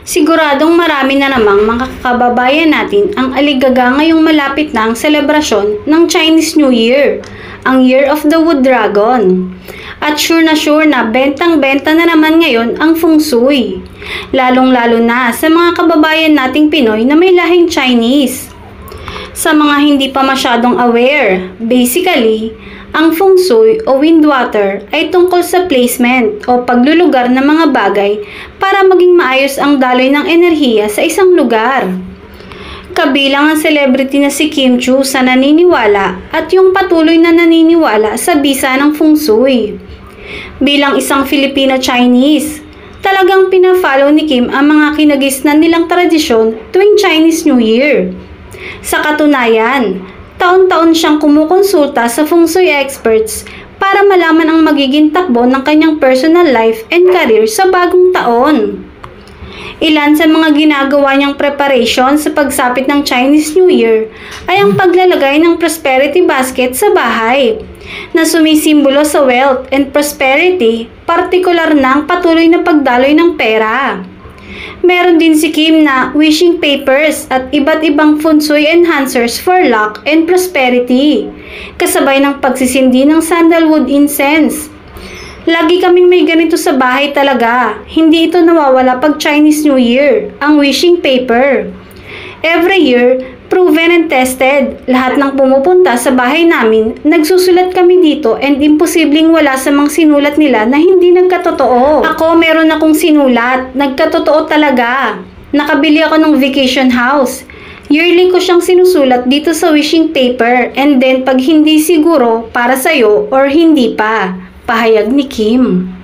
Siguradong marami na namang mga kababayan natin ang aligaga ngayong malapit na ang selebrasyon ng Chinese New Year, ang Year of the Wood Dragon. At sure na bentang-benta na naman ngayon ang feng shui, lalong-lalo na sa mga kababayan nating Pinoy na may lahing Chinese. Sa mga hindi pa masyadong aware, basically, ang feng shui o wind water ay tungkol sa placement o paglulugar ng mga bagay para maging maayos ang daloy ng enerhiya sa isang lugar. Kabilang ang celebrity na si Kim Chiu sa naniniwala at yung patuloy na naniniwala sa bisa ng feng shui. Bilang isang Filipino-Chinese, talagang pina-follow ni Kim ang mga kinagisnan nilang tradisyon tuwing Chinese New Year. Sa katunayan, taon-taon siyang kumukonsulta sa feng shui experts para malaman ang magiging takbo ng kanyang personal life and career sa bagong taon. Ilan sa mga ginagawa niyang preparation sa pagsapit ng Chinese New Year ay ang paglalagay ng prosperity basket sa bahay na sumisimbolo sa wealth and prosperity, partikular na ang patuloy na pagdaloy ng pera. Meron din si Kim na wishing papers at iba't ibang feng shui enhancers for luck and prosperity, kasabay ng pagsisindi ng sandalwood incense. Lagi kaming may ganito sa bahay talaga, hindi ito nawawala pag Chinese New Year, ang wishing paper. Every year, proven and tested, lahat ng pumupunta sa bahay namin, nagsusulat kami dito and imposibleng wala sa mga sinulat nila na hindi nagkatotoo. Ako meron akong sinulat, nagkatotoo talaga. Nakabili ako ng vacation house. Yearly ko siyang sinusulat dito sa wishing paper and then pag hindi siguro para sa'yo or hindi pa, pahayag ni Kim.